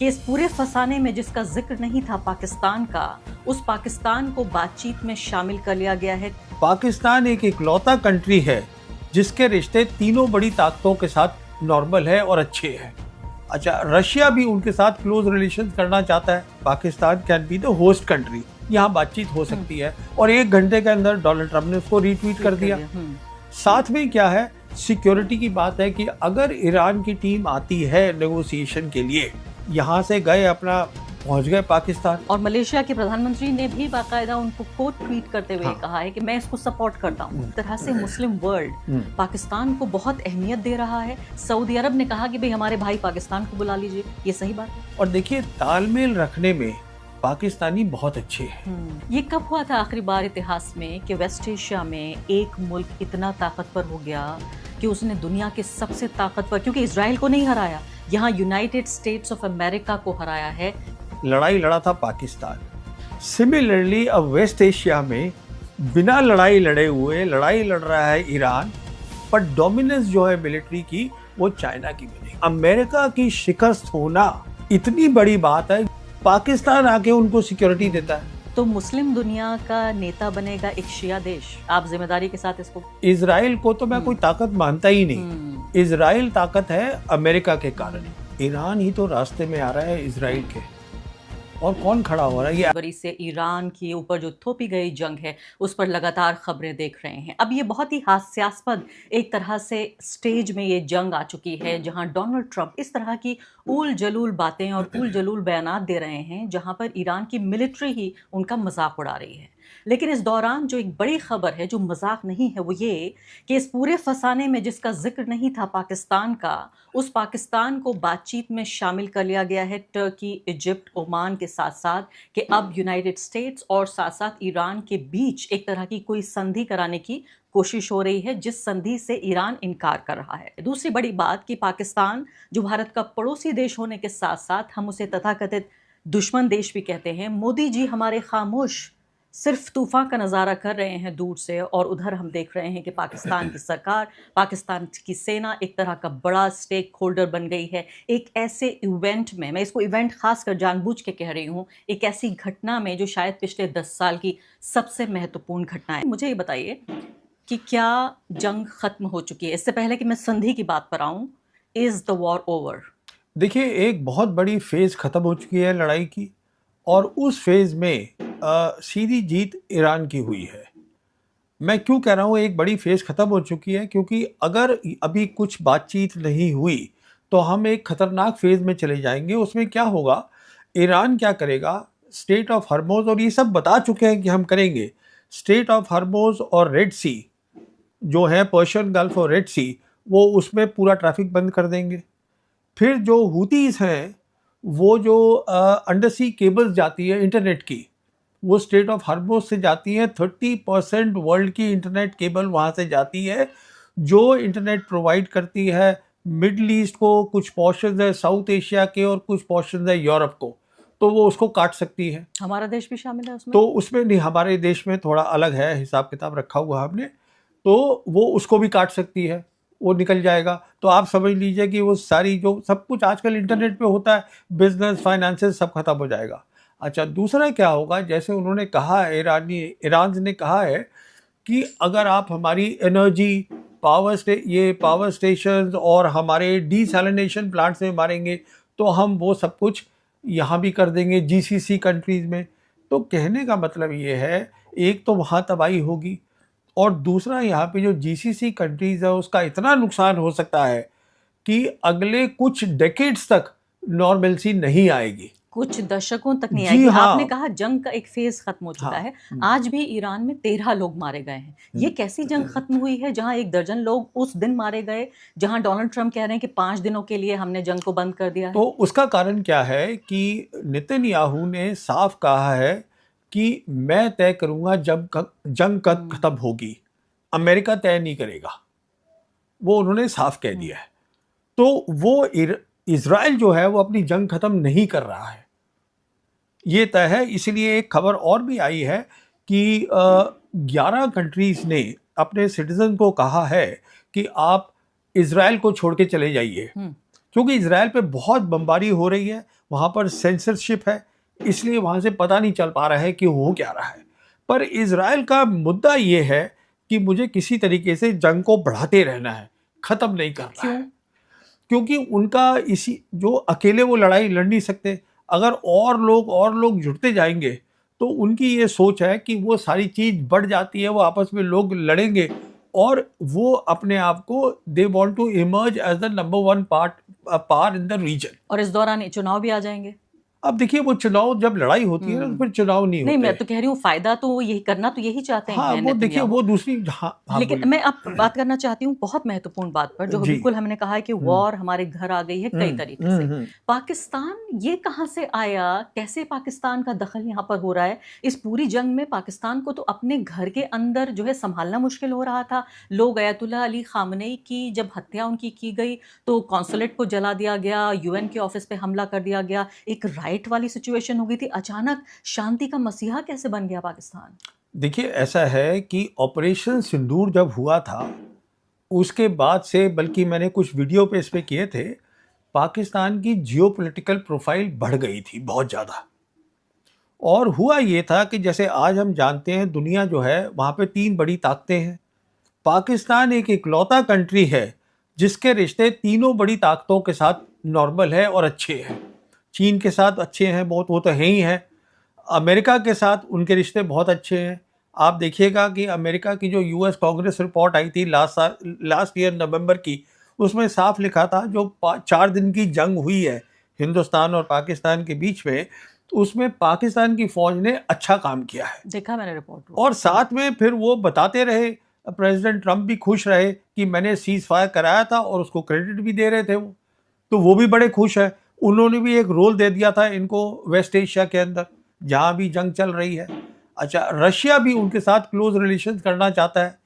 कि इस पूरे फसाने में जिसका जिक्र नहीं था पाकिस्तान का, उस पाकिस्तान को बातचीत में शामिल कर लिया गया है। पाकिस्तान एक इकलौता कंट्री है जिसके रिश्ते तीनों बड़ी ताकतों के साथ नॉर्मल है और अच्छे हैं। अच्छा, रशिया भी उनके साथ क्लोज रिलेशन करना चाहता है। Pakistan can be the host country, यहाँ बातचीत हो सकती है। और 1 घंटे के अंदर डोनाल्ड ट्रंप ने उसको रीट्वीट कर दिया। साथ में क्या है, सिक्योरिटी की बात है कि अगर ईरान की टीम आती है नेगोशिएशन के लिए, यहाँ से गए अपना पहुंच गए पाकिस्तान। और मलेशिया के प्रधानमंत्री ने भी बाकायदा उनको कोट ट्वीट करते हुए कहा है कि मैं इसको सपोर्ट करता हूँ। इस तरह से मुस्लिम वर्ल्ड पाकिस्तान को बहुत अहमियत दे रहा है। सऊदी अरब ने कहा कि भाई हमारे भाई पाकिस्तान को बुला लीजिए, ये सही बात है। और देखिए, तालमेल रखने में पाकिस्तानी बहुत अच्छे हैं। ये कब हुआ था आखिरी बार इतिहास में कि वेस्ट एशिया में एक मुल्क इतना ताकतवर हो गया कि उसने दुनिया के सबसे ताकतवर, क्योंकि इजराइल को नहीं हराया, यहाँ यूनाइटेड स्टेट्स ऑफ अमेरिका को हराया है। लड़ाई लड़ा था पाकिस्तान। सिमिलरली अब वेस्ट एशिया में बिना लड़ाई लड़े हुए लड़ाई लड़ रहा है ईरान, पर डोमिनेंस जो है मिलिट्री की वो चाइना की बनी। अमेरिका की शिकस्त होना इतनी बड़ी बात है, पाकिस्तान आके उनको सिक्योरिटी देता है। तो मुस्लिम दुनिया का नेता बनेगा एक शिया देश। आप जिम्मेदारी के साथ इसको। इजराइल को तो मैं कोई ताकत मानता ही नहीं। इजराइल ताकत है अमेरिका के कारण। ईरान ही तो रास्ते में आ रहा है इजराइल के, और कौन खड़ा हो रहा है? ये से ईरान के ऊपर जो थोपी गई जंग है उस पर लगातार खबरें देख रहे हैं। अब ये बहुत ही हास्यास्पद एक तरह से स्टेज में ये जंग आ चुकी है, जहां डोनाल्ड ट्रंप इस तरह की उल जलूल बातें और उल जलूल बयानात दे रहे हैं, जहां पर ईरान की मिलिट्री ही उनका मजाक उड़ा रही है। लेकिन इस दौरान जो एक बड़ी खबर है, जो मजाक नहीं है, वो ये कि इस पूरे फसाने में जिसका जिक्र नहीं था पाकिस्तान का, उस पाकिस्तान को बातचीत में शामिल कर लिया गया है टर्की, इजिप्ट, ओमान के साथ साथ, कि अब यूनाइटेड स्टेट्स और साथ साथ ईरान के बीच एक तरह की कोई संधि कराने की कोशिश हो रही है, जिस संधि से ईरान इनकार कर रहा है। दूसरी बड़ी बात कि पाकिस्तान जो भारत का पड़ोसी देश होने के साथ साथ हम उसे तथाकथित दुश्मन देश भी कहते हैं। मोदी जी हमारे खामोश सिर्फ तूफान का नज़ारा कर रहे हैं दूर से, और उधर हम देख रहे हैं कि पाकिस्तान की सरकार, पाकिस्तान की सेना एक तरह का बड़ा स्टेक होल्डर बन गई है। एक ऐसे इवेंट में, मैं इसको इवेंट खास कर जानबूझ के कह रही हूँ, एक ऐसी घटना में जो शायद पिछले 10 साल की सबसे महत्वपूर्ण घटना है। मुझे ये बताइए कि क्या जंग खत्म हो चुकी है? इससे पहले कि मैं संधि की बात पर आऊँ, इज द वॉर ओवर? देखिए, एक बहुत बड़ी फेज खत्म हो चुकी है लड़ाई की, और उस फेज में सीधी जीत ईरान की हुई है। मैं क्यों कह रहा हूँ एक बड़ी फेज खत्म हो चुकी है, क्योंकि अगर अभी कुछ बातचीत नहीं हुई तो हम एक खतरनाक फेज में चले जाएंगे। उसमें क्या होगा, ईरान क्या करेगा, स्टेट ऑफ हर्मोज, और ये सब बता चुके हैं कि हम करेंगे, स्टेट ऑफ हर्मोज और रेड सी जो है, पर्शियन गल्फ और रेड सी, वो उसमें पूरा ट्रैफिक बंद कर देंगे। फिर जो हुतीज हैं, वो जो अंडर सी केबल्स जाती है इंटरनेट की, वो स्टेट ऑफ हर्मोज से जाती है। 30% वर्ल्ड की इंटरनेट केबल वहाँ से जाती है, जो इंटरनेट प्रोवाइड करती है मिडल ईस्ट को, कुछ पोर्शंस है साउथ एशिया के, और कुछ पोर्शंस है यूरोप को, तो वो उसको काट सकती है। हमारा देश भी शामिल है उसमें? तो उसमें नहीं, हमारे देश में थोड़ा अलग है, हिसाब किताब रखा हुआ हमने, तो वो उसको भी काट सकती है, वो निकल जाएगा। तो आप समझ लीजिए कि वो सारी जो सब कुछ आजकल इंटरनेट पे होता है, बिजनेस, फाइनेंसेस, सब खत्म हो जाएगा। अच्छा, दूसरा क्या होगा, जैसे उन्होंने कहा है, ईरान ने कहा है कि अगर आप हमारी एनर्जी, पावर स्टेशन और हमारे डीसैलिनेशन प्लांट्स में मारेंगे तो हम वो सब कुछ यहाँ भी कर देंगे, जीसीसी कंट्रीज़ में। तो कहने का मतलब ये है, एक तो वहाँ तबाही होगी, और दूसरा यहाँ पे जो जीसीसी कंट्रीज़ है उसका इतना नुकसान हो सकता है कि अगले कुछ डेकेड्स तक नॉर्मलसी नहीं आएगी, कुछ दशकों तक नहीं आएगी। हाँ। आपने कहा जंग का एक फेज खत्म हो चुका है। आज भी ईरान में 13 लोग मारे गए हैं। ये कैसी जंग खत्म हुई है जहां 1 दर्जन लोग उस दिन मारे गए, जहां डोनाल्ड ट्रंप कह रहे हैं कि 5 दिनों के लिए हमने जंग को बंद कर दिया है? तो उसका कारण क्या है कि नेतन्याहू ने साफ कहा है कि मैं तय करूंगा जब जंग कब खत्म होगी, अमेरिका तय नहीं करेगा, वो उन्होंने साफ कह दिया है। तो वो इजराइल जो है वो अपनी जंग खत्म नहीं कर रहा है, ये तय है। इसलिए एक खबर और भी आई है कि 11 कंट्रीज ने अपने सिटीजन को कहा है कि आप इजराइल को छोड़ के चले जाइए, क्योंकि इजराइल पे बहुत बमबारी हो रही है, वहाँ पर सेंसरशिप है, इसलिए वहाँ से पता नहीं चल पा रहा है कि हो क्या रहा है। पर इज़राइल का मुद्दा ये है कि मुझे किसी तरीके से जंग को बढ़ाते रहना है, ख़त्म नहीं करना क्यों? है। क्योंकि उनका इसी जो अकेले वो लड़ाई लड़ नहीं सकते, अगर और लोग जुड़ते जाएंगे तो उनकी ये सोच है कि वो सारी चीज़ बढ़ जाती है, वो आपस में लोग लड़ेंगे और वो अपने आप को they want to emerge as the number one power in the region. और इस दौरान चुनाव भी आ जाएंगे। अब देखिए वो चुनाव जब लड़ाई होती है ना तो फिर चुनाव नहीं नहीं, होते। मैं तो कह रही हूँ फायदा तो यही करना तो यही चाहते हाँ, हैं वो देखिए नेतन्याहू। वो दूसरी हाँ लेकिन बोलिए। मैं अब बात करना चाहती हूँ बहुत महत्वपूर्ण बात पर, जो जी। बिल्कुल हमने कहा है कि वॉर हमारे घर आ गई है कई तरीके से। हम्म। पाकिस्तान ये कहाँ से आया? कैसे पाकिस्तान का दखल यहाँ पर हो रहा है? इस पूरी जंग में पाकिस्तान को तो अपने घर के अंदर जो है संभालना मुश्किल हो रहा था। लोग अयतुल्ला अली खामनेई की जब हत्या उनकी की गई तो कॉन्सुलेट को जला दिया गया, यूएन के ऑफिस पे हमला कर दिया गया, एक राइट वाली सिचुएशन हो गई थी। अचानक शांति का मसीहा कैसे बन गया पाकिस्तान? देखिए ऐसा है कि ऑपरेशन सिंदूर जब हुआ था उसके बाद से, बल्कि मैंने कुछ वीडियो पे इस पे किए थे, पाकिस्तान की जियोपॉलिटिकल प्रोफाइल बढ़ गई थी बहुत ज़्यादा। और हुआ ये था कि जैसे आज हम जानते हैं दुनिया जो है वहाँ पे 3 बड़ी ताकतें हैं। पाकिस्तान एक इकलौता कंट्री है जिसके रिश्ते तीनों बड़ी ताकतों के साथ नॉर्मल है और अच्छे हैं। चीन के साथ अच्छे हैं बहुत, वो तो है ही है। अमेरिका के साथ उनके रिश्ते बहुत अच्छे हैं। आप देखिएगा कि अमेरिका की जो यूएस कांग्रेस रिपोर्ट आई थी लास्ट ईयर नवंबर की, उसमें साफ लिखा था जो 4 दिन की जंग हुई है हिंदुस्तान और पाकिस्तान के बीच में, उसमें पाकिस्तान की फौज ने अच्छा काम किया है। देखा मैंने रिपोर्ट। और साथ में फिर वो बताते रहे, प्रेसिडेंट ट्रंप भी खुश रहे कि मैंने सीज फायर कराया था और उसको क्रेडिट भी दे रहे थे वो, तो वो भी बड़े खुश है। उन्होंने भी एक रोल दे दिया था इनको वेस्ट एशिया के अंदर जहाँ भी जंग चल रही है। अच्छा, रशिया भी उनके साथ क्लोज रिलेशन करना चाहता है।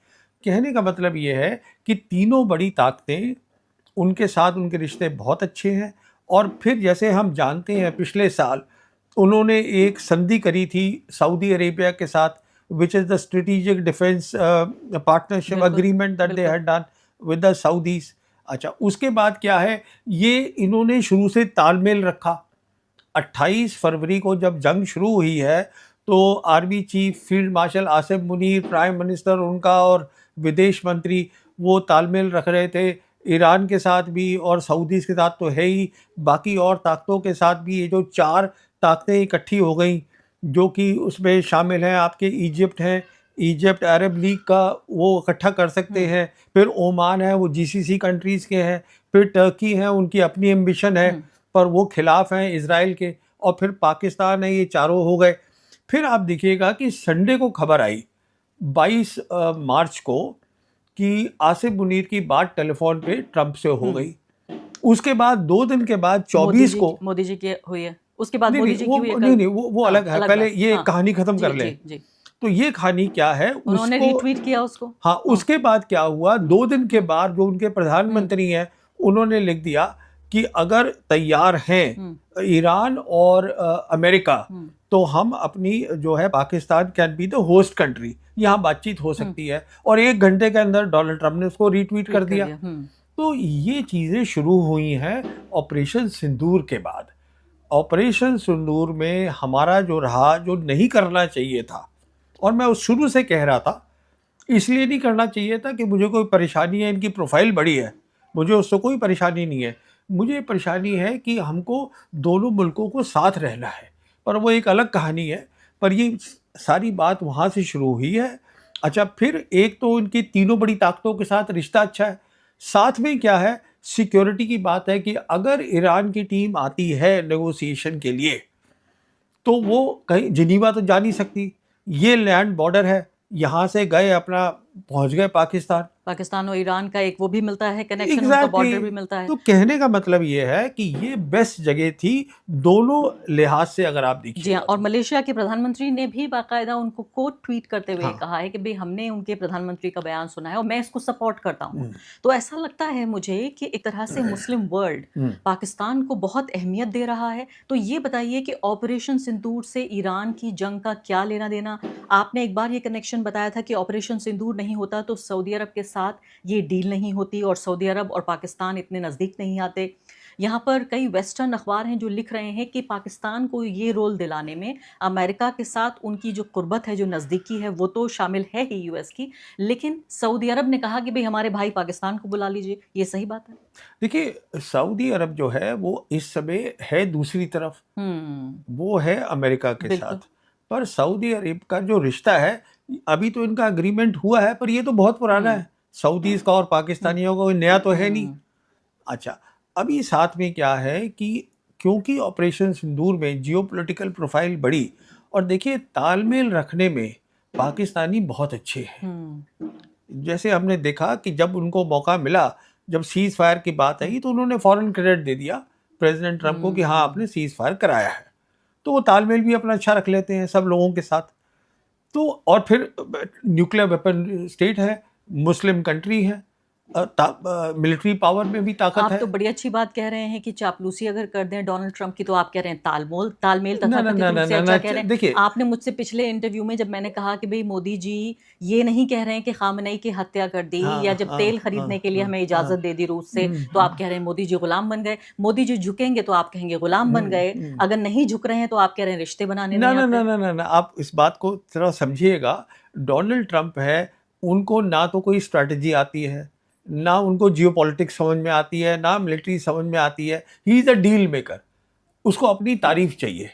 कहने का मतलब ये है कि तीनों बड़ी ताकतें उनके साथ उनके रिश्ते बहुत अच्छे हैं। और फिर जैसे हम जानते हैं पिछले साल उन्होंने एक संधि करी थी सऊदी अरेबिया के साथ, which is the strategic defence partnership agreement that they had done with the Saudis. अच्छा, उसके बाद क्या है, ये इन्होंने शुरू से तालमेल रखा। 28 फरवरी को जब जंग शुरू हुई है तो army chief field marshal Asif Munir, prime minister उनका और विदेश मंत्री वो तालमेल रख रहे थे ईरान के साथ भी और सऊदीज के साथ तो है ही, बाकी और ताकतों के साथ भी। ये जो 4 ताकतें इकट्ठी हो गई जो कि उसमें शामिल हैं, आपके इजिप्ट हैं, इजिप्ट अरब लीग का वो इकट्ठा कर सकते हैं, फिर ओमान है वो जीसीसी कंट्रीज़ के हैं, फिर टर्की है उनकी अपनी एम्बिशन है पर वो खिलाफ हैं इजराइल के, और फिर पाकिस्तान है, ये चारों हो गए। फिर आप देखिएगा कि संडे को खबर आई 22 मार्च को कि आसिफ मुनीर की बात टेलीफोन पे ट्रंप से हो गई। उसके बाद 2 दिन के बाद 24 को मोदी जी की हुई है, उसके बाद नहीं मोदी नहीं जी की वो हुई है नहीं कल। नहीं वो हाँ, अलग है, अलग पहले बात। ये हाँ, कहानी खत्म जी कर लें। जी जी। तो ये कहानी क्या है उन्होंने उसको, रीट्वीट किया उसको। हाँ, उसके बाद क्या हुआ, 2 दिन के बाद जो उनके प्रधानमंत्री हैं उन्होंने लिख दिया कि अगर तैयार हैं ईरान और अमेरिका तो हम अपनी जो है Pakistan can be the host country, यहाँ बातचीत हो सकती है। और 1 घंटे के अंदर डोनाल्ड ट्रंप ने उसको रीट्वीट कर दिया। तो ये चीज़ें शुरू हुई हैं ऑपरेशन सिंदूर के बाद। ऑपरेशन सिंदूर में हमारा जो रहा, जो नहीं करना चाहिए था, और मैं उस शुरू से कह रहा था, इसलिए नहीं करना चाहिए था कि मुझे कोई परेशानी है, इनकी प्रोफाइल बड़ी है, मुझे उससे कोई परेशानी नहीं है। मुझे परेशानी है कि हमको दोनों मुल्कों को साथ रहना है, पर वो एक अलग कहानी है। पर ये सारी बात वहाँ से शुरू हुई है। अच्छा, फिर एक तो इनकी तीनों बड़ी ताकतों के साथ रिश्ता अच्छा है, साथ में क्या है, सिक्योरिटी की बात है कि अगर ईरान की टीम आती है नेगोशिएशन के लिए तो वो कहीं जिनीवा तो जा नहीं सकती, ये लैंड बॉर्डर है, यहाँ से गए अपना पहुँच गए पाकिस्तान और ईरान का एक वो भी मिलता है कनेक्शन, उनका एग्जैक्टली बॉर्डर भी मिलता है। तो कहने का मतलब ये है कि ये बेस्ट जगह थी दोनों लिहाज से अगर आप देखिए। जी हाँ, और मलेशिया के प्रधानमंत्री ने भी बाकायदा उनको कोट ट्वीट करते हुए कहा है कि भाई हमने उनके प्रधानमंत्री का बयान सुना है और मैं इसको सपोर्ट करता हूँ। तो ऐसा लगता है मुझे कि एक तरह से मुस्लिम वर्ल्ड पाकिस्तान को बहुत अहमियत दे रहा है। तो ये बताइए कि ऑपरेशन सिंदूर से ईरान की जंग का क्या लेना देना? आपने एक बार ये कनेक्शन बताया था कि ऑपरेशन सिंदूर नहीं होता तो सऊदी अरब के साथ ये डील नहीं होती और सऊदी अरब और पाकिस्तान इतने नज़दीक नहीं आते। यहाँ पर कई वेस्टर्न अखबार हैं जो लिख रहे हैं कि पाकिस्तान को ये रोल दिलाने में अमेरिका के साथ उनकी जो कुर्बत है, जो नज़दीकी है, वो तो शामिल है ही यूएस की, लेकिन सऊदी अरब ने कहा कि भाई हमारे भाई पाकिस्तान को बुला लीजिए। ये सही बात है? देखिए, सऊदी अरब जो है वो इस समय है दूसरी तरफ, वो है अमेरिका के बिल्कुल। साथ। पर सऊदी अरब का जो रिश्ता है, अभी तो इनका एग्रीमेंट हुआ है, पर ये तो बहुत पुराना है। सऊदीज का और पाकिस्तानियों का कोई नया तो है नहीं। अच्छा, अभी साथ में क्या है कि क्योंकि ऑपरेशन सिंदूर में जियोपॉलिटिकल प्रोफाइल बढ़ी, और देखिए तालमेल रखने में पाकिस्तानी बहुत अच्छे हैं। जैसे हमने देखा कि जब उनको मौका मिला, जब सीज फायर की बात आई, तो उन्होंने फॉरेन क्रेडिट दे दिया प्रेसिडेंट ट्रंप को कि हाँ आपने सीज फायर कराया है। तो वो तालमेल भी अपना अच्छा रख लेते हैं सब लोगों के साथ। तो और फिर न्यूक्लियर वेपन स्टेट है, मुस्लिम कंट्री है, मिलिट्री पावर में भी ताकत आप है। तो बड़ी अच्छी बात कह रहे हैं कि चापलूसी अगर कर दें डोनाल्ड ट्रंप की, तो आप कह रहे हैं तालमेल ना ना तथाकथित ना रूप ना से ना अच्छा ना कह रहे हैं। देखिए, आपने मुझसे पिछले इंटरव्यू में जब मैंने कहा कि भाई मोदी जी ये नहीं कह रहे हैं कि खामनेई की हत्या कर दी, या हाँ जब हाँ तेल हाँ खरीदने के लिए हाँ हमें हाँ इजाजत दे दी रूस से, तो आप कह रहे हैं मोदी जी गुलाम बन गए। मोदी जी झुकेंगे तो आप कहेंगे गुलाम बन गए, अगर नहीं झुक रहे हैं तो आप कह रहे हैं रिश्ते बनाने ना नहीं ना ना आते। ना ना ना आप इस बात को थोड़ा समझिएगा। डोनाल्ड ट्रंप है, उनको ना तो कोई स्ट्रैटेजी आती है, ना उनको जियोपॉलिटिक्स समझ में आती है, ना मिलिट्री समझ में आती है। He is a deal maker, उसको अपनी तारीफ चाहिए,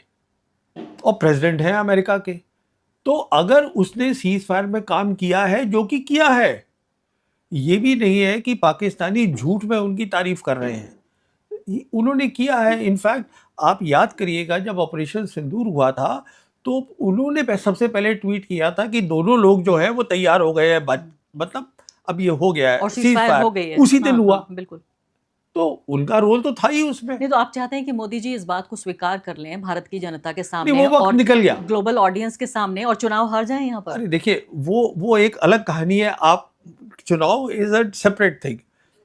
और प्रेसिडेंट है अमेरिका के। तो अगर उसने सीज फायर में काम किया है, जो कि किया है, ये भी नहीं है कि पाकिस्तानी झूठ में उनकी तारीफ कर रहे हैं, उन्होंने किया है। इनफैक्ट आप याद करिएगा, जब ऑपरेशन सिंदूर हुआ था, तो उन्होंने सबसे पहले ट्वीट किया था कि दोनों लोग जो है वो तैयार हो गए हैं, मतलब अब ये हो गया और है सीज सीज फायर फायर, हो गई है। उसी दिन हाँ हुआ। हाँ बिल्कुल। तो उनका रोल तो था ही उसमें। नहीं, तो आप चाहते हैं कि मोदी जी इस बात को स्वीकार कर लें भारत की जनता के नहीं, सामने वो वक्त और निकल गया। ग्लोबल ऑडियंस के सामने, और चुनाव हार जाएं यहाँ पर? अरे देखिए, वो एक अलग कहानी है। आप, चुनाव इज अ सेपरेट थिंग,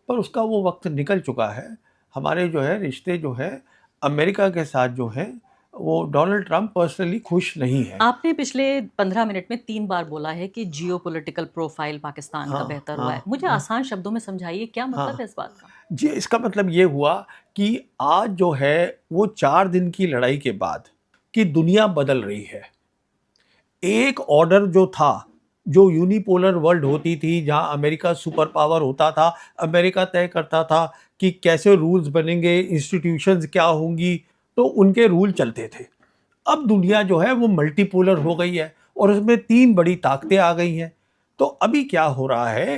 पर उसका वो वक्त निकल चुका है। हमारे जो है रिश्ते जो है अमेरिका के साथ जो है, वो डोनाल्ड ट्रंप पर्सनली खुश नहीं है। आपने पिछले 15 मिनट में 3 बार बोला है कि जियोपॉलिटिकल प्रोफाइल पाकिस्तान का हाँ बेहतर हुआ हाँ है। मुझे हाँ आसान शब्दों में समझाइए, क्या मतलब हाँ है इस बात का? जी, इसका मतलब ये हुआ कि आज जो है वो 4 दिन की लड़ाई के बाद कि दुनिया बदल रही है। एक ऑर्डर जो था, जो यूनिपोलर वर्ल्ड होती थी, जहां अमेरिका सुपर पावर होता था, अमेरिका तय करता था कि कैसे रूल्स बनेंगे, इंस्टीट्यूशंस क्या होंगी, तो उनके रूल चलते थे। अब दुनिया जो है वो मल्टीपोलर हो गई है, और उसमें 3 बड़ी ताकतें आ गई हैं। तो अभी क्या हो रहा है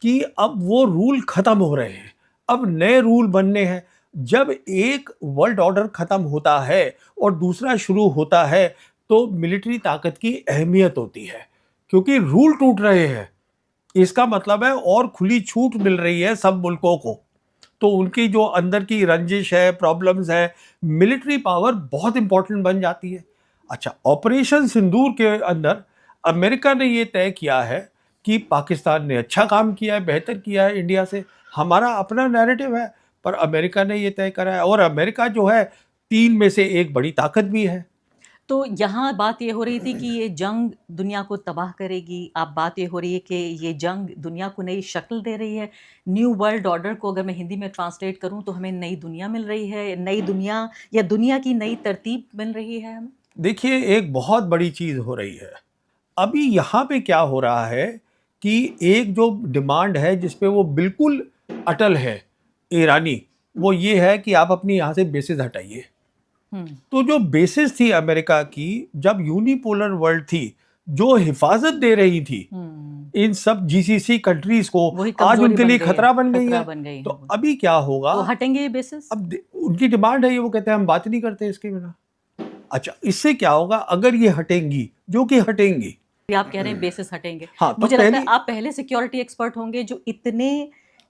कि अब वो रूल खत्म हो रहे हैं, अब नए रूल बनने हैं। जब एक वर्ल्ड ऑर्डर खत्म होता है और दूसरा शुरू होता है, तो मिलिट्री ताकत की अहमियत होती है, क्योंकि रूल टूट रहे हैं। इसका मतलब है और खुली छूट मिल रही है सब मुल्कों को। तो उनकी जो अंदर की रंजिश है, प्रॉब्लम्स है, मिलिट्री पावर बहुत इंपॉर्टेंट बन जाती है। अच्छा, ऑपरेशन सिंदूर के अंदर अमेरिका ने ये तय किया है कि पाकिस्तान ने अच्छा काम किया है, बेहतर किया है इंडिया से। हमारा अपना नैरेटिव है, पर अमेरिका ने ये तय करा है, और अमेरिका जो है 3 में से 1 बड़ी ताकत भी है। तो यहाँ बात ये हो रही थी कि ये जंग दुनिया को तबाह करेगी। अब बात ये हो रही है कि ये जंग दुनिया को नई शक्ल दे रही है। न्यू वर्ल्ड ऑर्डर को अगर मैं हिंदी में ट्रांसलेट करूँ तो हमें नई दुनिया मिल रही है, नई दुनिया या दुनिया की नई तरतीब मिल रही है हमें। देखिए, एक बहुत बड़ी चीज़ हो रही है। अभी यहाँ पे क्या हो रहा है कि एक जो डिमांड है जिस पे वो बिल्कुल अटल है ईरानी, वो ये है कि आप अपनी यहाँ से बेसिस हटाइए। तो जो बेसिस थी अमेरिका की, जब यूनिपोलर वर्ल्ड थी, जो हिफाजत दे रही थी इन सब जीसीसी कंट्रीज को, वही आज कमजोरी उनके बन लिए गई है, खतरा बन गई खतरा है। बन गई तो है वो। अभी क्या होगा? वो हटेंगे ये बेसिस? अब उनकी डिमांड है ये, वो कहते हैं हम बात नहीं करते इसके बिना। अच्छा, इससे क्या होगा अगर ये हटेंगी, जो कि हटेंगी? ये आप कह रहे हैं बेसिस हटेंगे। हाँ, तो मुझे लगता है पहली, आप पहले सिक्योरिटी एक्सपर्ट होंगे जो इतने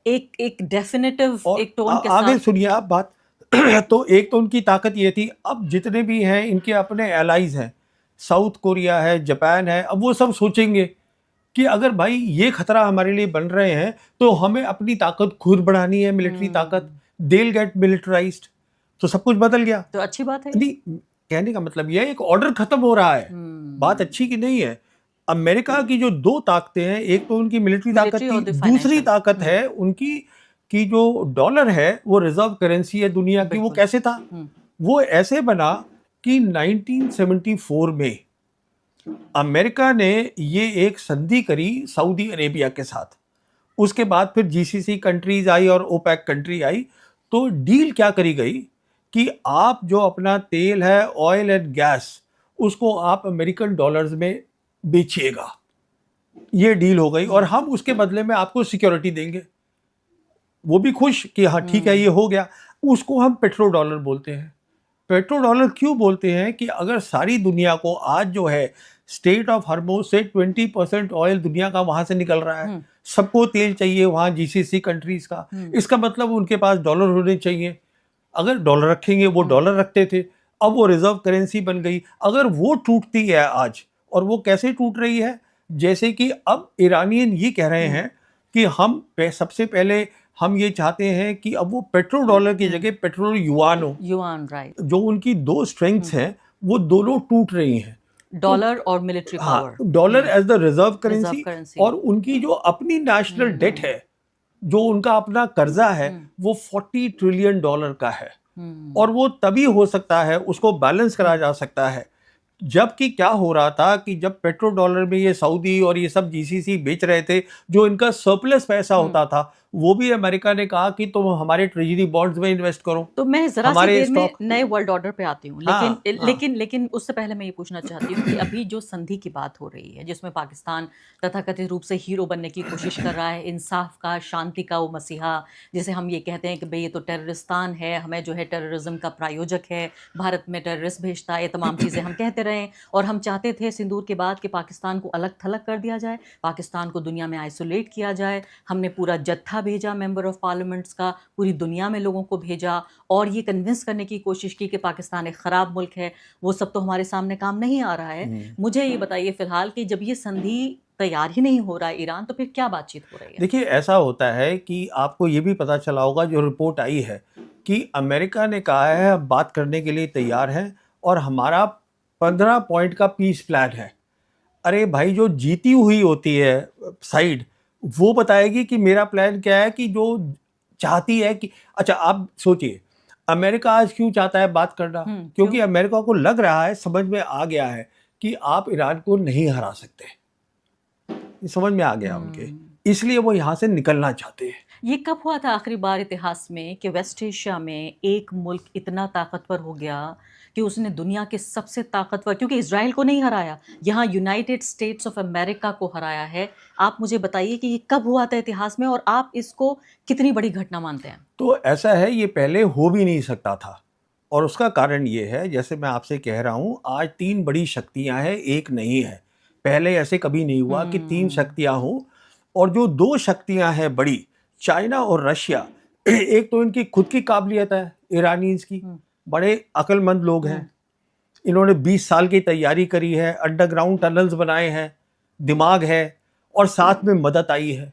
एक डेफिनेटिव और एक टोन के आगे साथ। सुनिए आप बात। तो एक तो उनकी ताकत ये थी। अब जितने भी हैं इनके अपने एलाइज हैं, साउथ कोरिया है, जापान है, अब वो सब सोचेंगे कि अगर भाई ये खतरा हमारे लिए बन रहे हैं, तो हमें अपनी ताकत खुद बढ़ानी है, मिलिट्री ताकत। देल गेट मिलिटराइज्ड। तो सब कुछ बदल गया। तो अच्छी बात है। नहीं, कहने का मतलब यह एक ऑर्डर खत्म हो रहा है। बात अच्छी की नहीं है। अमेरिका की जो 2 ताकतें हैं, एक तो उनकी मिलिट्री ताकत मिलिट्री और थी, दूसरी फाइनेंशियल। ताकत है उनकी कि जो डॉलर है वो रिजर्व करेंसी है दुनिया की, वो बिल्कुल। कैसे था? वो ऐसे बना कि 1974 में अमेरिका ने ये एक संधि करी सऊदी अरेबिया के साथ। उसके बाद फिर जीसीसी कंट्रीज आई और ओपेक कंट्री आई। तो डील क्या करी गई कि आप जो अपना तेल है, ऑयल एंड गैस, उसको आप अमेरिकन डॉलर्स में बेचिएगा। ये डील हो गई और हम उसके बदले में आपको सिक्योरिटी देंगे। वो भी खुश कि हाँ ठीक है, ये हो गया। उसको हम पेट्रो डॉलर बोलते हैं। पेट्रो डॉलर क्यों बोलते हैं कि अगर सारी दुनिया को आज जो है स्टेट ऑफ हॉर्मुज़ से 20% ऑयल दुनिया का वहां से निकल रहा है, सबको तेल चाहिए वहां जीसीसी कंट्रीज का, इसका मतलब उनके पास डॉलर होने चाहिए। अगर डॉलर रखेंगे, वो डॉलर रखते थे, अब वो रिजर्व करेंसी बन गई। अगर वो टूटती है आज, और वो कैसे टूट रही है, जैसे कि अब ईरानियन ये कह रहे हैं कि सबसे पहले हम ये चाहते हैं कि अब वो पेट्रो डॉलर की जगह पेट्रो युआन हो। Yuan, right. जो उनकी दो स्ट्रेंथ्स हैं वो दोनों टूट रही हैं। डॉलर और मिलिट्री हाँ, power. Dollar as the reserve reserve currency, currency. और उनकी जो अपनी नेशनल डेट है, जो उनका अपना कर्जा है, वो 40 ट्रिलियन डॉलर का है। और वो तभी हो सकता है, उसको बैलेंस करा जा सकता है, जबकि क्या हो रहा था कि जब पेट्रो डॉलर में ये सऊदी और ये सब जीसीसी बेच रहे थे, जो इनका सरप्लस पैसा होता था, वो भी अमेरिका ने कहा कि तुम हमारे ट्रेजरी बॉन्ड्स में इन्वेस्ट करो। तो मैं जरा सी हमारे देर में स्टॉक नए वर्ल्ड ऑर्डर पे आती हूँ, हाँ, लेकिन हाँ। लेकिन उससे पहले मैं ये पूछना चाहती हूँ कि अभी जो संधि की बात हो रही है, जिसमें पाकिस्तान तथाकथित रूप से हीरो बनने की कोशिश कर रहा है, इंसाफ का, शांति का वो मसीहा, जिसे हम ये कहते हैं कि भाई ये तो टेररिस्तान है, हमें जो है टेररिज्म का प्रायोजक है, भारत में टेररिस्ट भेजता है, ये तमाम चीज़ें हम कहते रहे। और हम चाहते थे सिंदूर के बाद कि पाकिस्तान को अलग थलग कर दिया जाए, पाकिस्तान को दुनिया में आइसोलेट किया जाए। हमने पूरा जत्था भेजा मेंबर ऑफ पार्लियामेंट्स का, पूरी दुनिया में लोगों को भेजा और ये कन्विंस करने की कोशिश की कि पाकिस्तान एक ख़राब मुल्क है। वो सब तो हमारे सामने काम नहीं आ रहा है। मुझे ये बताइए फिलहाल कि जब ये संधि तैयार ही नहीं हो रहा है ईरान, तो फिर क्या बातचीत हो रही है? देखिए, ऐसा होता है कि आपको ये भी पता चला होगा, जो रिपोर्ट आई है कि अमेरिका ने कहा है हम बात करने के लिए तैयार हैं और हमारा 15 पॉइंट का पीस प्लान है। अरे भाई, जो जीती हुई होती है साइड, वो बताएगी कि मेरा प्लान क्या है, कि जो चाहती है कि अच्छा आप सोचिए, अमेरिका आज क्यों चाहता है बात करना? क्योंकि अमेरिका को लग रहा है, समझ में आ गया है कि आप ईरान को नहीं हरा सकते। ये समझ में आ गया उनके, इसलिए वो यहाँ से निकलना चाहते हैं। ये कब हुआ था आखिरी बार इतिहास में कि वेस्ट एशिया में एक मुल्क इतना ताकतवर हो गया कि उसने दुनिया के सबसे ताकतवर, क्योंकि इजराइल को नहीं हराया, यहाँ यूनाइटेड स्टेट्स ऑफ अमेरिका को हराया है। आप मुझे बताइए कि ये कब हुआ था इतिहास में और आप इसको कितनी बड़ी घटना मानते हैं? तो ऐसा है, ये पहले हो भी नहीं सकता था, और उसका कारण ये है, जैसे मैं आपसे कह रहा हूँ, आज 3 बड़ी शक्तियाँ हैं, एक नहीं है। पहले ऐसे कभी नहीं हुआ कि 3 शक्तियाँ हों, और जो 2 शक्तियाँ हैं बड़ी, चाइना और रशिया, एक तो इनकी खुद की काबिलियत है, ईरानीज की, बड़े अक्लमंद लोग हैं। इन्होंने 20 साल की तैयारी करी है, अंडरग्राउंड टनल्स बनाए हैं, दिमाग है, और साथ में मदद आई है।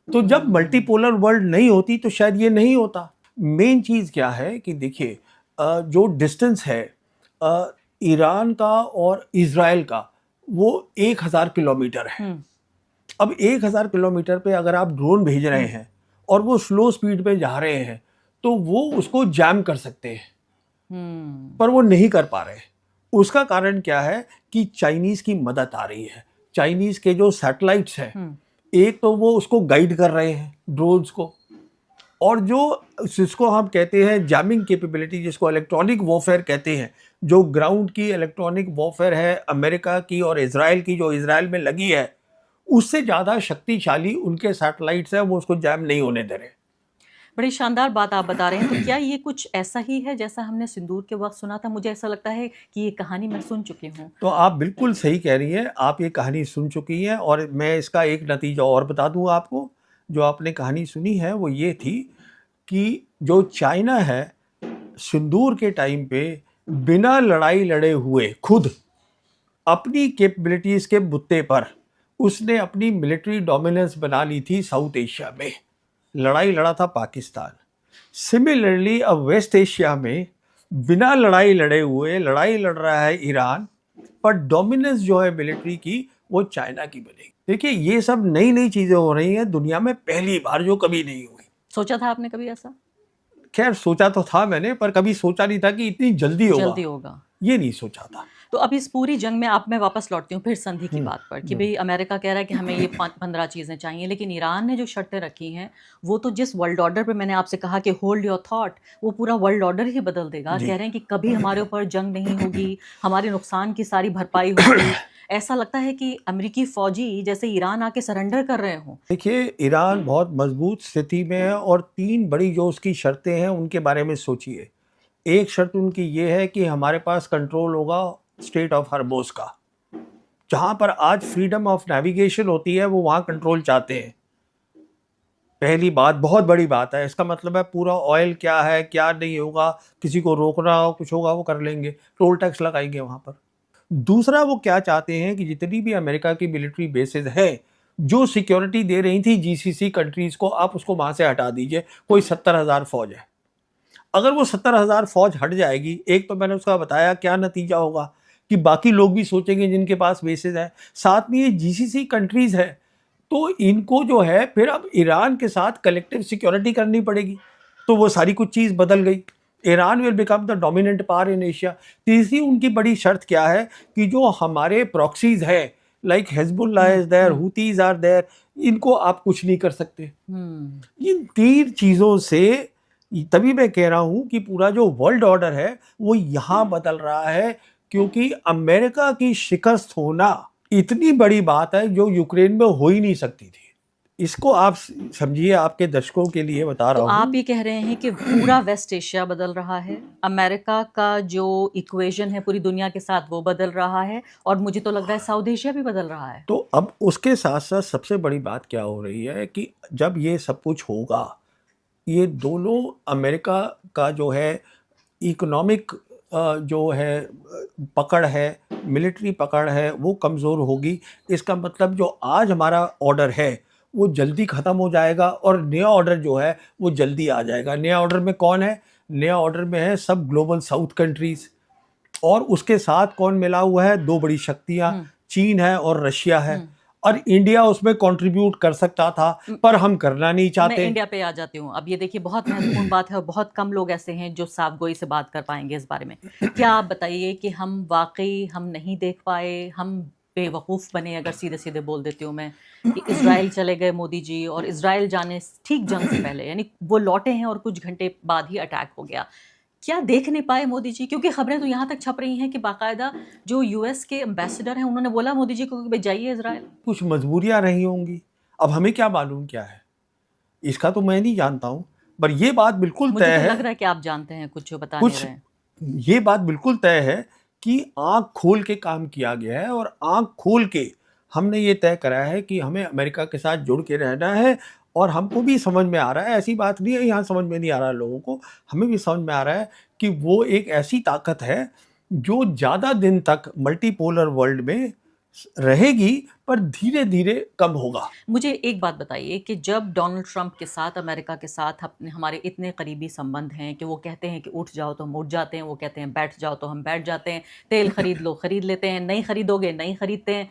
तो जब मल्टीपोलर वर्ल्ड नहीं होती तो शायद ये नहीं होता। मेन चीज़ क्या है कि देखिए, जो डिस्टेंस है ईरान का और इजराइल का, वो 1000 किलोमीटर है। अब 1000 किलोमीटर पे अगर आप ड्रोन भेज रहे हैं और वो स्लो स्पीड पे जा रहे हैं, तो वो उसको जैम कर सकते हैं, पर वो नहीं कर पा रहे। उसका कारण क्या है कि चाइनीज की मदद आ रही है। चाइनीज के जो सैटेलाइट्स हैं, एक तो वो उसको गाइड कर रहे हैं ड्रोन्स को, और जिसको हम कहते हैं जैमिंग कैपेबिलिटी, जिसको इलेक्ट्रॉनिक वॉरफेयर कहते हैं, जो ग्राउंड की इलेक्ट्रॉनिक वॉरफेयर है अमेरिका की और इजराइल की, जो इजराइल में लगी है, उससे ज़्यादा शक्तिशाली उनके सैटेलाइट्स हैं, वो उसको जैम नहीं होने दे रहे। बड़ी शानदार बात आप बता रहे हैं। तो क्या ये कुछ ऐसा ही है जैसा हमने सिंदूर के वक्त सुना था? मुझे ऐसा लगता है कि ये कहानी मैं सुन चुकी हूँ। तो आप बिल्कुल सही कह रही हैं, आप ये कहानी सुन चुकी हैं, और मैं इसका एक नतीजा और बता दूं आपको। जो आपने कहानी सुनी है वो ये थी कि जो चाइना है, सिंदूर के टाइम पे बिना लड़ाई लड़े हुए खुद अपनी कैपेबिलिटीज़ के बुत्ते पर उसने अपनी मिलिट्री डोमिनेंस बना ली थी साउथ एशिया में। लड़ाई लड़ा था पाकिस्तान। सिमिलरली अब वेस्ट एशिया में बिना लड़ाई लड़े हुए लड़ाई लड़ रहा है ईरान, पर डोमिनेंस जो है मिलिट्री की, वो चाइना की बनेगी। देखिए, ये सब नई नई चीज़ें हो रही हैं दुनिया में, पहली बार, जो कभी नहीं हुई। सोचा था आपने कभी ऐसा? खैर सोचा तो था मैंने, पर कभी सोचा नहीं था कि इतनी जल्दी जल्दी होगा, होगा। ये नहीं सोचा था। तो अब इस पूरी जंग में मैं वापस लौटती हूँ फिर संधि की हम्म, बात पर कि हम्म। भाई अमेरिका कह रहा है कि हमें ये 15 चीज़ें चाहिए, लेकिन ईरान ने जो शर्तें रखी हैं वो तो जिस वर्ल्ड ऑर्डर पे मैंने आपसे कहा कि होल्ड योर थॉट, वो पूरा वर्ल्ड ऑर्डर ही बदल देगा। जी। कह रहे हैं कि कभी हमारे ऊपर जंग नहीं होगी, हमारे नुकसान की सारी भरपाई होगी। ऐसा लगता है कि अमेरिकी फौजी जैसे ईरान आके सरेंडर कर रहे हों। देखिए, ईरान बहुत मजबूत स्थिति में है और 3 बड़ी जो उसकी शर्तें हैं उनके बारे में सोचिए। एक शर्त उनकी ये है कि हमारे पास कंट्रोल होगा स्ट्रेट ऑफ हॉर्मुज़ का। जहाँ पर आज फ्रीडम ऑफ नेविगेशन होती है वो वहाँ कंट्रोल चाहते हैं। पहली बात, बहुत बड़ी बात है। इसका मतलब है पूरा ऑयल क्या है, क्या नहीं होगा, किसी को रोकना हो, कुछ होगा वो कर लेंगे, टोल टैक्स लगाएंगे वहाँ पर। दूसरा, वो क्या चाहते हैं कि जितनी भी अमेरिका की मिलिट्री बेसेस हैं, जो सिक्योरिटी दे रही थी जीसीसी कंट्रीज़ को, आप उसको वहाँ से हटा दीजिए। कोई 70,000 फ़ौज है। अगर वो 70,000 फ़ौज हट जाएगी, एक तो मैंने उसका बताया क्या नतीजा होगा कि बाकी लोग भी सोचेंगे जिनके पास बेसेस है। साथ में ये जीसीसी कंट्रीज़ है, तो इनको जो है फिर अब ईरान के साथ कलेक्टिव सिक्योरिटी करनी पड़ेगी। तो वो सारी कुछ चीज़ बदल गई। Iran will become the dominant power in Asia. तीसरी उनकी बड़ी शर्त क्या है कि जो हमारे प्रॉक्सीज है, like Hezbollah is there, Houthis are there, इनको आप कुछ नहीं कर सकते। इन 3 चीज़ों से तभी मैं कह रहा हूं कि पूरा जो वर्ल्ड ऑर्डर है वो यहाँ बदल रहा है, क्योंकि अमेरिका की शिकस्त होना इतनी बड़ी बात है जो यूक्रेन में हो ही नहीं सकती थी। इसको आप समझिए, आपके दर्शकों के लिए बता तो रहा आप हूँ। ये कह रहे हैं कि पूरा वेस्ट एशिया बदल रहा है, अमेरिका का जो इक्वेशन है पूरी दुनिया के साथ वो बदल रहा है, और मुझे तो लग रहा है साउथ एशिया भी बदल रहा है। तो अब उसके साथ साथ सबसे बड़ी बात क्या हो रही है कि जब ये सब कुछ होगा, ये दोनों अमेरिका का जो है इकोनॉमिक जो है पकड़ है, मिलिट्री पकड़ है, वो कमज़ोर होगी। इसका मतलब जो आज हमारा ऑर्डर है वो जल्दी ख़त्म हो जाएगा और नया ऑर्डर जो है वो जल्दी आ जाएगा। नया ऑर्डर में कौन है? नया ऑर्डर में है सब ग्लोबल साउथ कंट्रीज़, और उसके साथ कौन मिला हुआ है? 2 बड़ी शक्तियाँ, चीन है और रशिया है। और इंडिया उसमें कंट्रीब्यूट कर सकता था, पर हम करना नहीं मैं चाहते। इंडिया पे आ जाती हूँ। अब ये देखिए बहुत महत्वपूर्ण बात है और बहुत कम लोग ऐसे हैं जो साफ़गोई से बात कर पाएँगे इस बारे में। क्या आप बताइए कि हम वाक़ई हम नहीं देख पाए, हम बेवकूफ़ बने, अगर सीधे-सीधे बोल देती हूँ मैं, कि इज़राइल चले गए मोदी जी, और इज़राइल जाने ठीक जंग से पहले, यानी वो लौटे हैं और कुछ घंटे बाद ही अटैक हो गया। क्या देख नहीं पाए मोदी जी? क्योंकि खबरें तो यहाँ तक छप रही हैं कि बाकायदा जो यूएस के एम्बेसडर हैं उन्होंने बोला मोदी जी को कि भई जाइए इज़राइल। कुछ मजबूरियां रही होंगी, अब हमें क्या मालूम क्या है, इसका तो मैं नहीं जानता हूं। पर ये बात बिल्कुल मुझे तय तो है, लग रहा है कि आप जानते हैं कुछ जो बता नहीं कुछ रहे हैं। ये बात बिल्कुल तय है कि आंख खोल के काम किया गया है, और आंख खोल के हमने ये तय करा है कि हमें अमेरिका के साथ जुड़ के रहना है। और हमको भी समझ में आ रहा है, ऐसी बात नहीं है यहाँ समझ में नहीं आ रहा लोगों को, हमें भी समझ में आ रहा है कि वो एक ऐसी ताकत है जो ज़्यादा दिन तक मल्टीपोलर वर्ल्ड में रहेगी, पर धीरे धीरे कम होगा। मुझे एक बात बताइए कि जब डोनाल्ड ट्रंप के साथ, अमेरिका के साथ अपने हमारे इतने करीबी संबंध हैं कि वो कहते हैं कि उठ जाओ तो हम उठ जाते हैं, वो कहते हैं बैठ जाओ तो हम बैठ जाते हैं, तेल खरीद लो खरीद लेते हैं, नहीं खरीदोगे नहीं खरीदते हैं।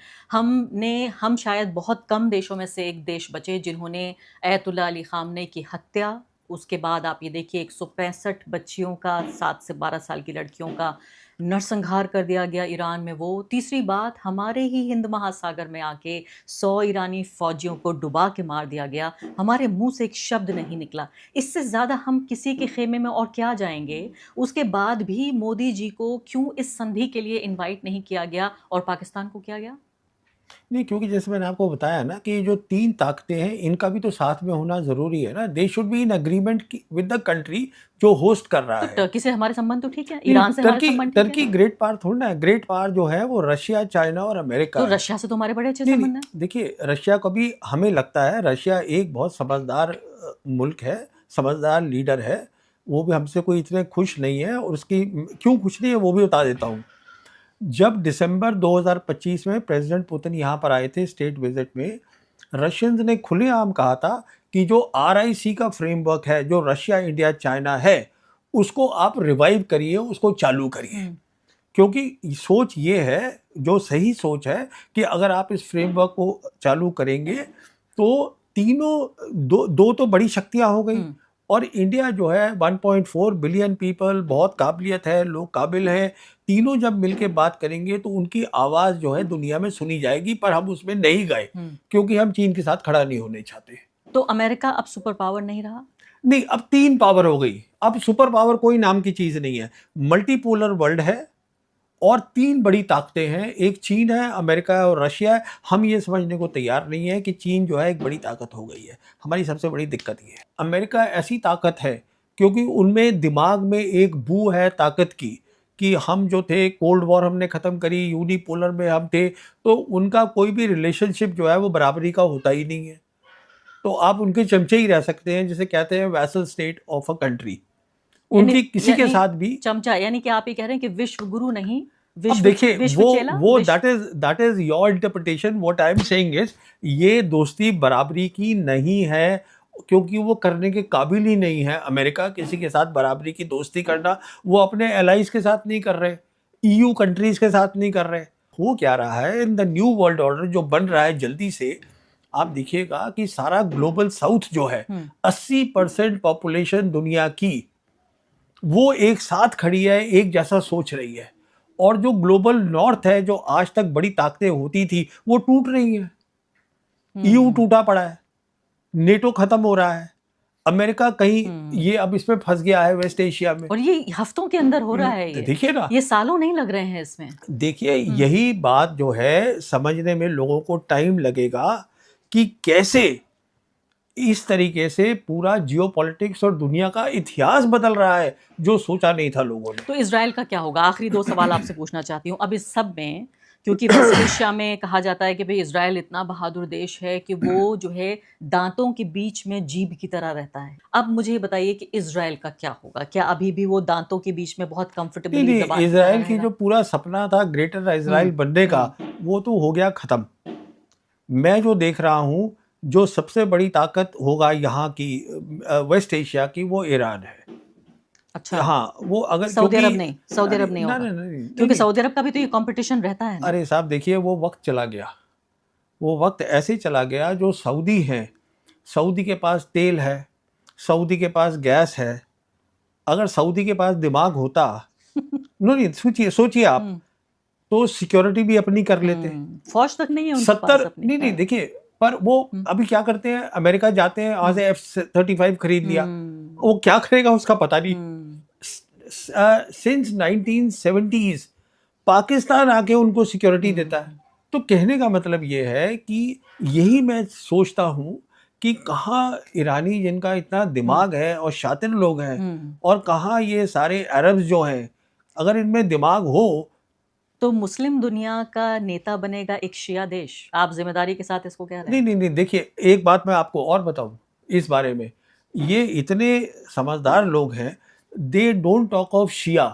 हम शायद बहुत कम देशों में से एक देश बचे जिन्होंने अयतुल्ला अली ख़ामनेई की हत्या, उसके बाद आप ये देखिए 165 बच्चियों का, 7 से 12 साल की लड़कियों का नरसंहार कर दिया गया ईरान में। वो तीसरी बात, हमारे ही हिंद महासागर में आके 100 ईरानी फौजियों को डुबा के मार दिया गया, हमारे मुंह से एक शब्द नहीं निकला। इससे ज़्यादा हम किसी के खेमे में और क्या जाएंगे? उसके बाद भी मोदी जी को क्यों इस संधि के लिए इनवाइट नहीं किया गया और पाकिस्तान को किया गया? नहीं, क्योंकि जैसे मैंने आपको बताया ना कि जो 3 ताकतें हैं इनका भी तो साथ में होना ज़रूरी है ना। They should be in agreement with the country जो होस्ट कर रहा तो है। टर्की से हमारे संबंध तो ठीक है, नहीं, ईरान से हमारे टर्की संबंध ठीक टर्की है। ग्रेट पावर थोड़ी ना है। ग्रेट पावर जो है वो रशिया, चाइना और तो अमेरिका है। रशिया से तो हमारे बड़े अच्छे नहीं, संबंध हैं। देखिए, रशिया को भी हमें लगता है, रशिया एक बहुत समझदार मुल्क है, समझदार लीडर है। वो भी हमसे कोई इतने खुश नहीं है, और उसकी क्यों खुश नहीं है वो भी बता देता हूँ। जब दिसंबर 2025 में प्रेसिडेंट पुतिन यहाँ पर आए थे स्टेट विजिट में, रशियंस ने खुलेआम कहा था कि जो RIC का फ्रेमवर्क है, जो रशिया, इंडिया, चाइना है, उसको आप रिवाइव करिए, उसको चालू करिए। क्योंकि सोच ये है, जो सही सोच है, कि अगर आप इस फ्रेमवर्क को चालू करेंगे तो तीनों दो दो तो बड़ी शक्तियां हो गई, और इंडिया जो है 1.4 बिलियन पीपल, बहुत काबिलियत है, लोग काबिल हैं, तीनों जब मिलके बात करेंगे तो उनकी आवाज़ जो है दुनिया में सुनी जाएगी। पर हम उसमें नहीं गए क्योंकि हम चीन के साथ खड़ा नहीं होने चाहते। तो अमेरिका अब सुपर पावर नहीं रहा? नहीं, अब 3 पावर हो गई। अब सुपर पावर कोई नाम की चीज़ नहीं है। मल्टीपोलर वर्ल्ड है और 3 बड़ी ताकतें हैं, एक चीन है, अमेरिका है और रशिया है। हम ये समझने को तैयार नहीं है कि चीन जो है एक बड़ी ताकत हो गई है। हमारी सबसे बड़ी दिक्कत ये है, अमेरिका ऐसी ताकत है क्योंकि उनमें दिमाग में एक बू है ताकत की, कि हम जो थे कोल्ड वॉर हमने ख़त्म करी, यूनिपोलर में हम थे, तो उनका कोई भी रिलेशनशिप जो है वो बराबरी का होता ही नहीं है। तो आप उनके चमचे ही रह सकते हैं, जिसे कहते हैं vessel state of a country. उनकी किसी के साथ भी चमचा, यानी कि आप ये कह रहे हैं कि विश्व गुरु नहीं, अब विश्व देखिए विश्व चेला, वो विश्व... that is your interpretation. What I am saying is, ये दोस्ती बराबरी की नहीं है क्योंकि वो करने के काबिल ही नहीं है। अमेरिका किसी के साथ बराबरी की दोस्ती करना, वो अपने एलाइज के साथ नहीं कर रहे, ईयू कंट्रीज के साथ नहीं कर रहे। हो क्या रहा है in the new world order जो बन रहा है जल्दी से, आप देखिएगा कि सारा ग्लोबल साउथ जो है 80% पॉपुलेशन दुनिया की, वो एक साथ खड़ी है, एक जैसा सोच रही है। और जो ग्लोबल नॉर्थ है, जो आज तक बड़ी ताकतें होती थी, वो टूट रही है। ईयू टूटा पड़ा है, नेटो खत्म हो रहा है, अमेरिका कहीं ये अब इसमें फंस गया है वेस्ट एशिया में, और ये हफ्तों के अंदर हो रहा है। ये देखिए ना, ये सालों नहीं लग रहे हैं इसमें। देखिए यही बात जो है समझने में लोगों को टाइम लगेगा कि कैसे इस तरीके से पूरा जियोपॉलिटिक्स और दुनिया का इतिहास बदल रहा है, जो सोचा नहीं था लोगों ने। तो इजराइल का क्या होगा? आखिरी 2 सवाल आपसे पूछना चाहती हूँ अब इस सब में, क्योंकि वेस्ट एशिया में कहा जाता है कि भाई इजराइल इतना बहादुर देश है कि वो जो है दांतों के बीच में जीभ की तरह रहता है। अब मुझे ये बताइए कि इजराइल का क्या होगा? क्या अभी भी वो दांतों के बीच में बहुत कंफर्टेबली नहीं, इजराइल की जो पूरा सपना था ग्रेटर इजराइल बनने का, वो तो हो गया खत्म। मैं जो देख रहा हूँ, जो सबसे बड़ी ताकत होगा यहाँ की वेस्ट एशिया की, वो ईरान है। अच्छा, हाँ, वो अगर सऊदी अरब नहीं, सऊदी अरब नहीं होगा, क्योंकि सऊदी अरब का भी तो ये कंपटीशन रहता है ना। अरे साहब देखिए, वो वक्त चला गया, वो वक्त ऐसे चला गया। जो सऊदी हैं, सऊदी के पास तेल है, सऊदी के पास गैस है। अगर सऊदी के पास दिमाग होता नहीं, सोचिए आप, तो सिक्योरिटी भी अपनी कर लेते। फौज तक नहीं है उनके पास अपनी। नहीं देखिए, पर वो अभी क्या करते हैं, अमेरिका जाते हैं, वहां से F-35 खरीद लिया, वो क्या करेगा उसका पता नहीं। सिंस 1970s पाकिस्तान आके उनको सिक्योरिटी देता है। तो कहने का मतलब ये है कि यही मैं सोचता हूँ कि कहाँ ईरानी जिनका इतना दिमाग है और शातिर लोग हैं, और कहाँ ये सारे अरब्स जो हैं, अगर इनमें दिमाग हो तो मुस्लिम दुनिया का नेता बनेगा एक शिया देश। आप जिम्मेदारी के साथ इसको कह रहे हैं? नहीं, देखिए एक बात मैं आपको और बताऊं इस बारे में, ये इतने समझदार लोग हैं, they don't talk of Shia.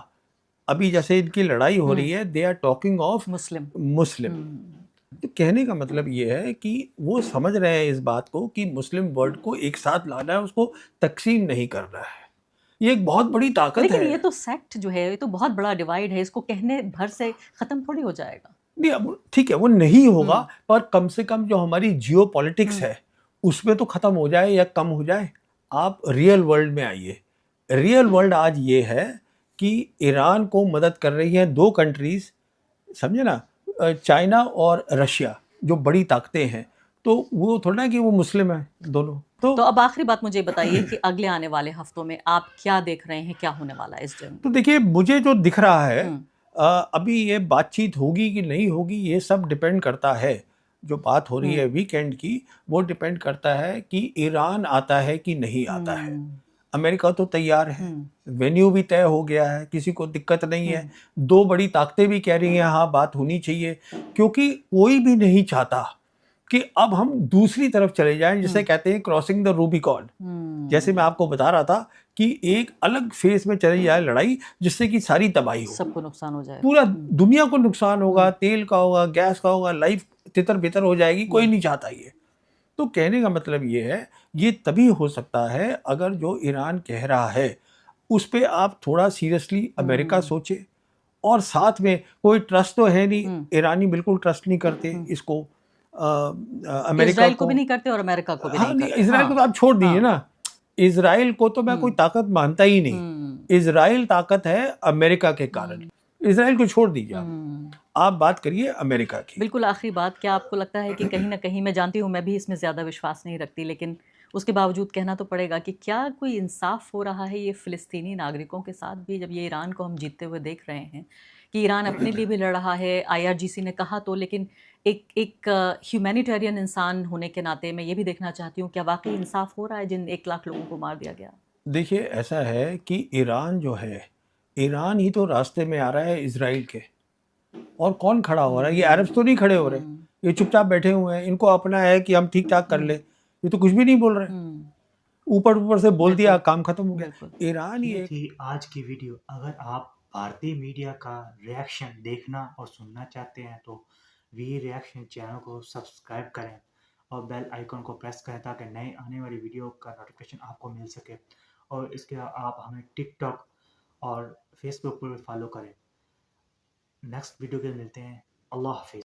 अभी जैसे इनकी लड़ाई हो रही है, they are talking of Muslim. तो कहने का मतलब ये है कि वो समझ रहे हैं इस बात को कि मुस्लिम वर्ल्ड को एक साथ लाना है, उसको तकसीम नहीं करना है। ये एक बहुत बड़ी ताकत लेकिन है। ये तो सेक्ट जो है, ये तो बहुत बड़ा डिवाइड है, इसको कहने भर से खत्म थोड़ी हो जाएगा। नहीं, अब ठीक है वो नहीं होगा, पर कम से कम जो हमारी जियो पॉलिटिक्स है उसमें तो खत्म हो जाए या कम हो जाए। आप रियल वर्ल्ड में आइए। रियल वर्ल्ड आज ये है कि ईरान को मदद कर रही है 2 कंट्रीज, समझे ना, चाइना और रशिया, जो बड़ी ताकतें हैं। तो वो थोड़ा ना कि वो मुस्लिम है दोनों। तो अब आखिरी बात मुझे बताइए कि अगले आने वाले हफ्तों में आप क्या देख रहे हैं, क्या होने वाला है इस जंग? तो देखिए, मुझे जो दिख रहा है, अभी ये बातचीत होगी कि नहीं होगी, ये सब डिपेंड करता है। जो बात हो रही है वीकेंड की, वो डिपेंड करता है कि ईरान आता है कि नहीं आता है। अमेरिका तो तैयार है, वेन्यू भी तय हो गया है, किसी को दिक्कत नहीं है। 2 बड़ी ताकतें भी कह रही हैं हाँ बात होनी चाहिए, क्योंकि कोई भी नहीं चाहता कि अब हम दूसरी तरफ चले जाएं, जिसे कहते हैं क्रॉसिंग द रूबिकॉन। जैसे मैं आपको बता रहा था कि एक अलग फेज में चली जाए लड़ाई, जिससे कि सारी तबाही हो, सबको नुकसान हो जाए, पूरा दुनिया को नुकसान होगा, तेल का होगा, गैस का होगा, लाइफ तितर बितर हो जाएगी। कोई नहीं चाहता ये। तो कहने का मतलब ये है, ये तभी हो सकता है अगर जो ईरान कह रहा है उस पर आप थोड़ा सीरियसली अमेरिका सोचे, और साथ में कोई ट्रस्ट तो है नहीं, ईरानी बिल्कुल ट्रस्ट नहीं करते इसको। अमेरिका इज़राइल को भी को। नहीं करते और अमेरिका को भी हाँ, नहीं नहीं, करते। इसराइल को तो हाँ, आप छोड़ दीजिए हाँ। ना। इसराइल को तो मैं कोई हुँ, ताकत मानता ही नहीं। हुँ, इसराइल ताकत है अमेरिका के कारण। हुँ, इसराइल को छोड़ दीजिए आप। हुँ। आप बात करिए अमेरिका की। बिल्कुल आखिरी बात, क्या आपको लगता है कि कहीं न कहीं मैं जानती हूँ मैं भी इसमें ज़्यादा विश्वास नहीं रखती, लेकिन उसके बावजूद कहना तो पड़ेगा कि क्या कोई इंसाफ़ हो रहा है ये फ़िलिस्तीनी नागरिकों के साथ भी, जब ये ईरान को हम जीतते हुए देख रहे हैं, कि ईरान अपने लिए भी लड़ रहा है, आईआरजीसी ने कहा तो, लेकिन एक एक ह्यूमैनिटेरियन इंसान होने के नाते मैं ये भी देखना चाहती हूँ, क्या वाक़ई इंसाफ़ हो रहा है जिन 1 लाख लोगों को मार दिया गया? देखिए, ऐसा है कि ईरान जो है, ईरान ही तो रास्ते में आ रहा है इसराइल के। और कौन खड़ा हो रहा है? ये हुँ, अरब्स तो नहीं खड़े हो रहे। हुँ, ये चुपचाप बैठे हुए हैं। इनको अपना है कि हम ठीक-ठाक कर हुँ, लें। ये तो कुछ भी नहीं बोल रहे। हुँ, ऊपर-ऊपर से बोल दिया, बिल्कुल, काम खत्म हो गया। बिल्कुल। ईरान ही ये एक। थी आज की वीडियो। अगर आप भारतीय मीडिया का रिएक्शन देखना और सुनना चाहते हैं तो वी रिएक्शन चैनल को सब्सक्राइब करें और बेल आइकन को प्रेस करें ताकि नए आने वाली वीडियो का नोटिफिकेशन आपको मिल सके। और इसके अलावा आप हमें टिकटॉक और फेसबुक पर भी फॉलो करें। नेक्स्ट वीडियो के लिए मिलते हैं। अल्लाह हाफिज़।